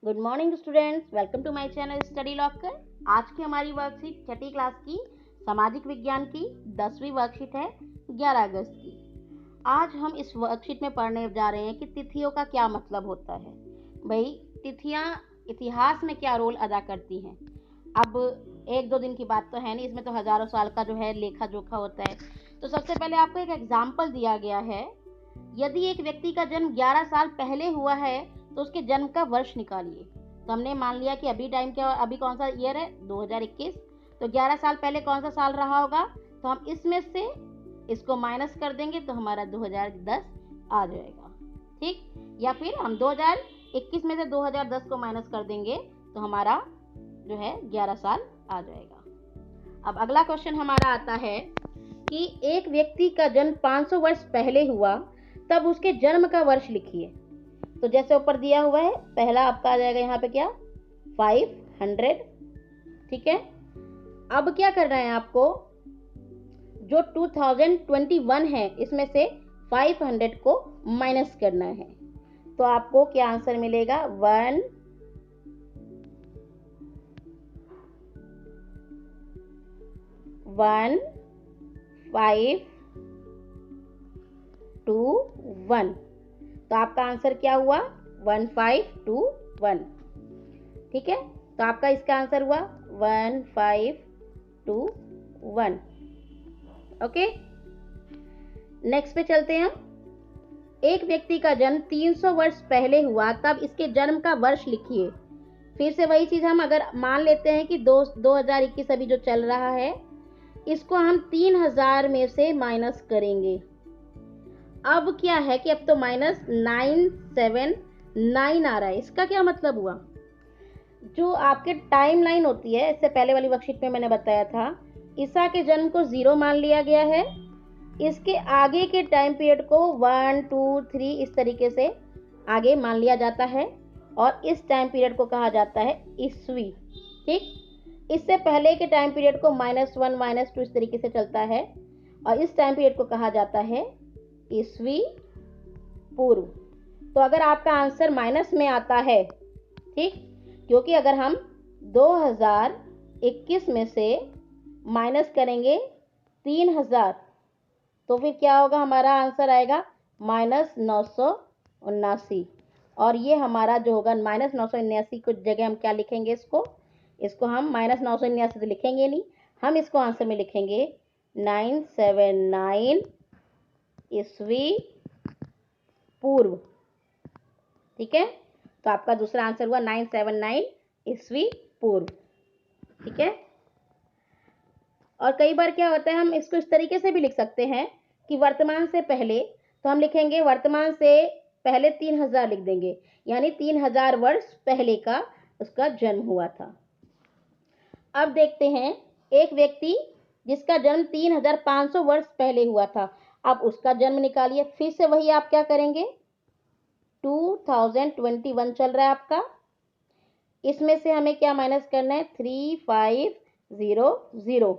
Good morning students, welcome to my channel study locker. आज की हमारी वर्कशीट छठी class की सामाजिक विज्ञान की 10वीं वर्कशीट है 11 अगस्त की। आज हम इस वर्कशीट में पढ़ने जा रहे हैं कि तिथियों का क्या मतलब होता है। भाई, तिथियां इतिहास में क्या रोल अदा करती हैं। अब एक दो दिन की बात तो है नहीं, इसमें तो हजारों साल का जो है लेखा जोखा होता है। तो सबसे पहले आपको एक एग्जाम्पल दिया गया है। यदि एक व्यक्ति का जन्म 11 साल पहले हुआ है तो उसके जन्म का वर्ष निकालिए। तो हमने मान लिया कि अभी कौन सा ईयर है, 2021। तो 11 साल पहले कौन सा साल रहा होगा, तो हम इसमें से इसको माइनस कर देंगे तो हमारा 2010 आ जाएगा। ठीक, या फिर हम 2021 में से 2010 को माइनस कर देंगे तो हमारा जो है 11 साल आ जाएगा। अब अगला क्वेश्चन हमारा आता है कि एक व्यक्ति का जन्म 500 वर्ष पहले हुआ, तब उसके जन्म का वर्ष लिखिए। तो जैसे ऊपर दिया हुआ है, पहला आपका आ जाएगा यहाँ पे क्या, 500। ठीक है, अब क्या करना है आपको, जो 2021 है इसमें से 500 को माइनस करना है। तो आपको क्या आंसर मिलेगा, 1521। तो आपका आंसर क्या हुआ, 1521। ठीक है, तो आपका इसका आंसर हुआ 1521। ओके, नेक्स्ट पे चलते हैं हम। एक व्यक्ति का जन्म 300 वर्ष पहले हुआ, तब इसके जन्म का वर्ष लिखिए। फिर से वही चीज, हम अगर मान लेते हैं कि 2021 अभी जो चल रहा है, इसको हम 3000 में से माइनस करेंगे। अब क्या है कि अब तो -979 आ रहा है। इसका क्या मतलब हुआ, जो आपके टाइम लाइन होती है, इससे पहले वाली वर्कशीट में मैंने बताया था, ईसा के जन्म को 0 मान लिया गया है। इसके आगे के टाइम पीरियड को 1 2 3 इस तरीके से आगे मान लिया जाता है, और इस टाइम पीरियड को कहा जाता है ईस्वी। ठीक, इससे पहले के टाइम पीरियड को -1 -2 इस तरीके से चलता है, और इस टाइम पीरियड को कहा जाता है ईस्वी पूर्व। तो अगर आपका आंसर माइनस में आता है, ठीक, क्योंकि अगर हम 2021 में से माइनस करेंगे 3000, तो फिर क्या होगा, हमारा आंसर आएगा -979। और ये हमारा जो होगा -979 को जगह हम क्या लिखेंगे, इसको हम -979 तो लिखेंगे नहीं, हम इसको आंसर में लिखेंगे 979 ईस्वी पूर्व। ठीक है, तो आपका दूसरा आंसर हुआ 979 ईस्वी पूर्व। ठीक है, और कई बार क्या होता है, हम इसको इस तरीके से भी लिख सकते हैं कि वर्तमान से पहले, तो हम लिखेंगे वर्तमान से पहले 3000 लिख देंगे, यानी 3000 वर्ष पहले का उसका जन्म हुआ था। अब देखते हैं एक व्यक्ति जिसका जन्म 3500 वर्ष पहले हुआ था, अब उसका जन्म निकालिए। फिर से वही आप क्या करेंगे, 2021 चल रहा है आपका, इसमें से हमें क्या माइनस करना है, 3500।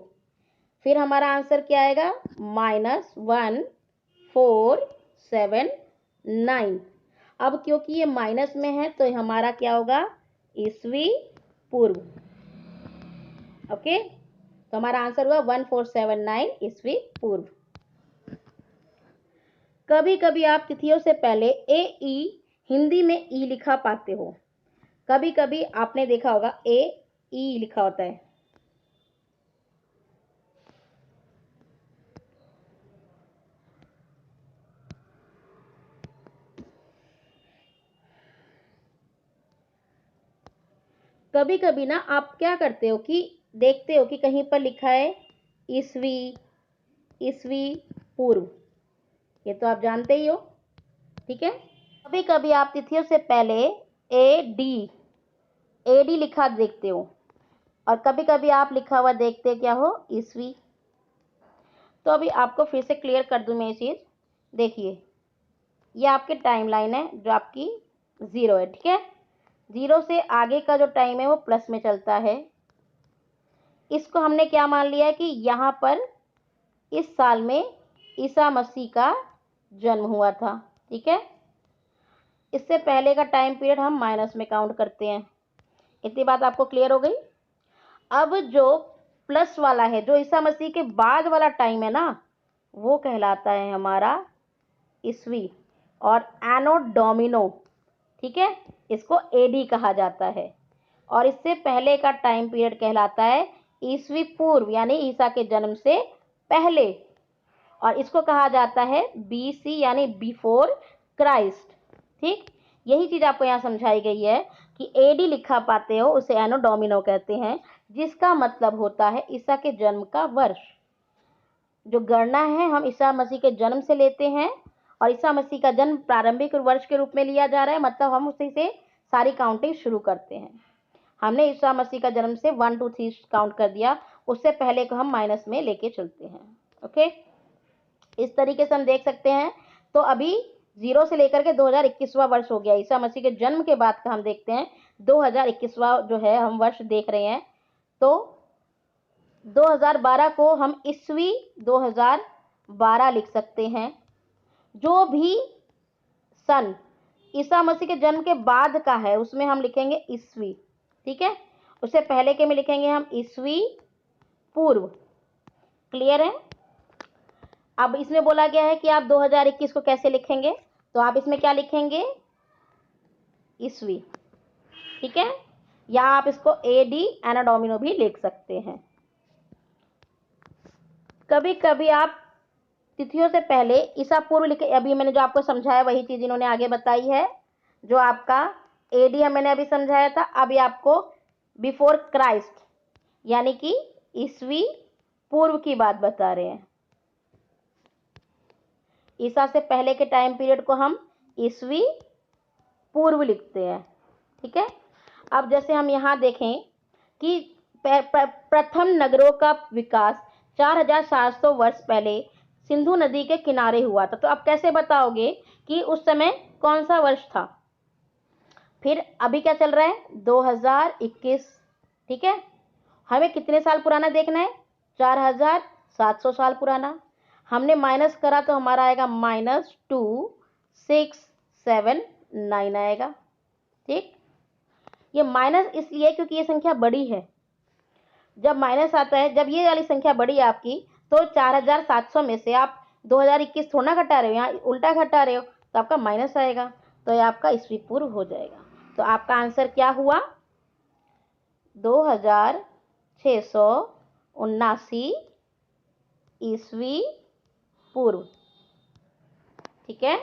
फिर हमारा आंसर क्या आएगा, -1479। अब क्योंकि ये माइनस में है तो हमारा क्या होगा, ईस्वी पूर्व। ओके, तो हमारा आंसर हुआ 1479 ईस्वी पूर्व। कभी कभी आप तिथियों से पहले ए ई हिंदी में ई लिखा पाते हो। कभी कभी आपने देखा होगा ए ई लिखा होता है। कभी कभी ना आप क्या करते हो कि देखते हो कि कहीं पर लिखा है ईस्वी, ईस्वी पूर्व, ये तो आप जानते ही हो। ठीक है, कभी कभी आप तिथियों से पहले एडी लिखा देखते हो, और कभी कभी आप लिखा हुआ देखते क्या हो, ईस्वी। तो अभी आपको फिर से क्लियर कर दूं मैं ये चीज। देखिए, ये आपकी टाइम लाइन है जो आपकी 0 है। ठीक है, 0 से आगे का जो टाइम है वो प्लस में चलता है। इसको हमने क्या मान लिया है कि यहाँ पर इस साल में ईसा मसीह का जन्म हुआ था। ठीक है, इससे पहले का टाइम पीरियड हम माइनस में काउंट करते हैं। इतनी बात आपको क्लियर हो गई। अब जो प्लस वाला है, जो ईसा मसीह के बाद वाला टाइम है ना, वो कहलाता है हमारा ईस्वी और एनो डोमिनो, ठीक है, इसको एडी कहा जाता है। और इससे पहले का टाइम पीरियड कहलाता है ईस्वी पूर्व, यानी ईसा के जन्म से पहले, और इसको कहा जाता है बीसी यानी बिफोर क्राइस्ट। ठीक, यही चीज आपको यहाँ समझाई गई है कि एडी लिखा पाते हो उसे एनो डोमिनो कहते हैं, जिसका मतलब होता है ईसा के जन्म का वर्ष। जो गणना है हम ईसा मसीह के जन्म से लेते हैं, और ईसा मसीह का जन्म प्रारंभिक वर्ष के रूप में लिया जा रहा है, मतलब हम उसी से सारी काउंटिंग शुरू करते हैं। हमने ईसा मसीह का जन्म से 1 2 3 काउंट कर दिया, उससे पहले को हम माइनस में लेके चलते हैं। ओके, इस तरीके से हम देख सकते हैं। तो अभी 0 से लेकर के 2021वां वर्ष हो गया। ईसा मसीह के जन्म के बाद का हम देखते हैं 2021वां जो है हम वर्ष देख रहे हैं। तो 2012 को हम ईस्वी 2012 लिख सकते हैं। जो भी सन ईसा मसीह के जन्म के बाद का है उसमें हम लिखेंगे ईस्वी, ठीक है। उससे पहले के में लिखेंगे हम ईस्वी पूर्व। क्लियर है। अब इसमें बोला गया है कि आप 2021 को कैसे लिखेंगे, तो आप इसमें क्या लिखेंगे, ईस्वी, ठीक है, या आप इसको एडी एना डोमिनो भी लिख सकते हैं। कभी कभी आप तिथियों से पहले ईसा पूर्व लिखे, अभी मैंने जो आपको समझाया वही चीज इन्होंने आगे बताई है। जो आपका एडी मैंने अभी समझाया था, अभी आपको बिफोर क्राइस्ट यानी कि ईस्वी पूर्व की बात बता रहे हैं। ईसा से पहले के टाइम पीरियड को हम ईस्वी पूर्व लिखते हैं, ठीक है। अब जैसे हम यहाँ देखें कि प्रथम नगरों का विकास 4700 वर्ष पहले सिंधु नदी के किनारे हुआ था। तो आप कैसे बताओगे कि उस समय कौन सा वर्ष था। फिर अभी क्या चल रहा है, 2021, ठीक है। हमें कितने साल पुराना देखना है, 4700 साल पुराना। हमने माइनस करा तो हमारा आएगा -2679 आएगा, ठीक। ये माइनस इसलिए क्योंकि ये संख्या बड़ी है। जब माइनस आता है, जब ये वाली संख्या बड़ी है आपकी, तो 4700 में से आप 2021 थोड़ा घटा रहे हो, यहाँ उल्टा घटा रहे हो, तो आपका माइनस आएगा, तो ये आपका ईस्वी पूर्व हो जाएगा। तो आपका आंसर क्या हुआ, 2679 ईस्वी पूर्व, ठीक है।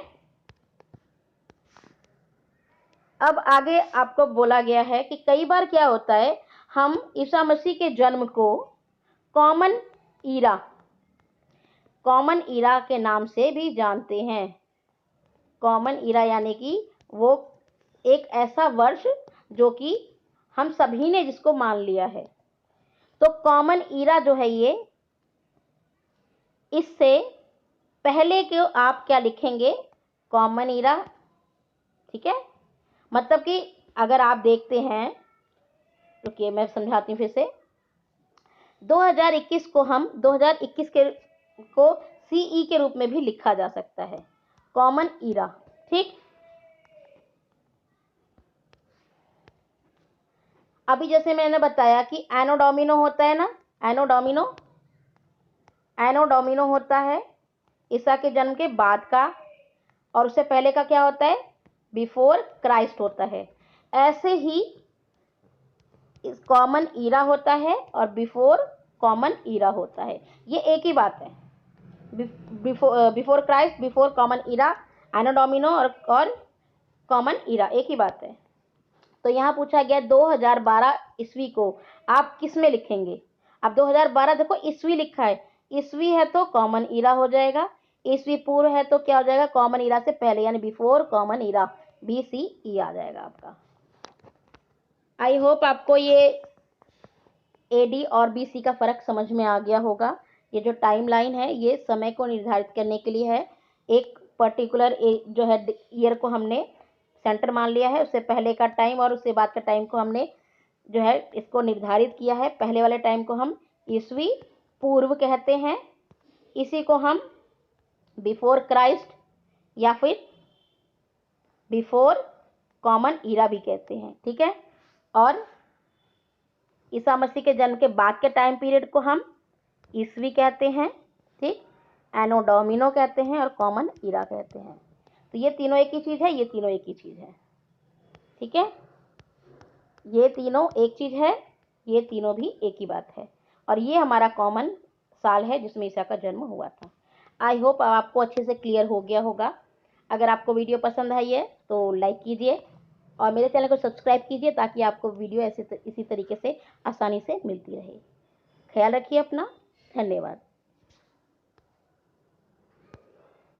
अब आगे आपको बोला गया है कि कई बार क्या होता है, हम ईसा मसीह के जन्म को कॉमन ईरा के नाम से भी जानते हैं। कॉमन ईरा यानी कि वो एक ऐसा वर्ष जो कि हम सभी ने जिसको मान लिया है। तो कॉमन ईरा जो है ये, इससे पहले के आप क्या लिखेंगे, कॉमन ईरा, ठीक है। मतलब कि अगर आप देखते हैं, रुकिए मैं समझाती हूँ फिर से। 2021 को हम 2021 को सीई के रूप में भी लिखा जा सकता है, कॉमन ईरा, ठीक। अभी जैसे मैंने बताया कि एनो डोमिनो होता है ना, एनो डोमिनो होता है ईसा के जन्म के बाद का, और उससे पहले का क्या होता है, बिफोर क्राइस्ट होता है। ऐसे ही इस कॉमन ईरा होता है और बिफोर कॉमन ईरा होता है, ये एक ही बात है। Before Christ, before common era, anno domini और कॉमन ईरा एक ही बात है। तो यहाँ पूछा गया 2012 ईस्वी को आप किस में लिखेंगे। अब 2012 देखो ईस्वी लिखा है, ईस्वी है तो कॉमन ईरा हो जाएगा, ईस्वी पूर्व है तो क्या हो जाएगा, कॉमन ईरा से पहले यानी बिफोर कॉमन ईरा, BCE आ जाएगा आपका। आई होप आपको ये AD और BC का फर्क समझ में आ गया होगा। ये जो टाइम लाइन है ये समय को निर्धारित करने के लिए है। एक पर्टिकुलर जो है ईयर को हमने सेंटर मान लिया है, उससे पहले का टाइम और उससे बाद का टाइम को हमने जो है इसको निर्धारित किया है। पहले वाले टाइम को हम ईस्वी पूर्व कहते हैं, इसी को हम बिफोर क्राइस्ट या फिर बिफोर कॉमन ईरा भी कहते हैं, ठीक है। और ईसा मसीह के जन्म के बाद के टाइम पीरियड को हम ईसवी कहते हैं, ठीक। एनो डोमिनो कहते हैं और कॉमन ईरा कहते हैं। तो ये तीनों एक ही चीज़ है, ये तीनों एक ही चीज़ है, ठीक है। ये तीनों एक चीज़ है, ये तीनों भी एक ही बात है। और ये हमारा कॉमन साल है जिसमें ईसा का जन्म हुआ था। आई होप आपको अच्छे से क्लियर हो गया होगा। अगर आपको वीडियो पसंद आई है तो लाइक कीजिए और मेरे चैनल को सब्सक्राइब कीजिए ताकि आपको वीडियो इसी तरीके से आसानी से मिलती रहे। ख्याल रखिए अपना। धन्यवाद।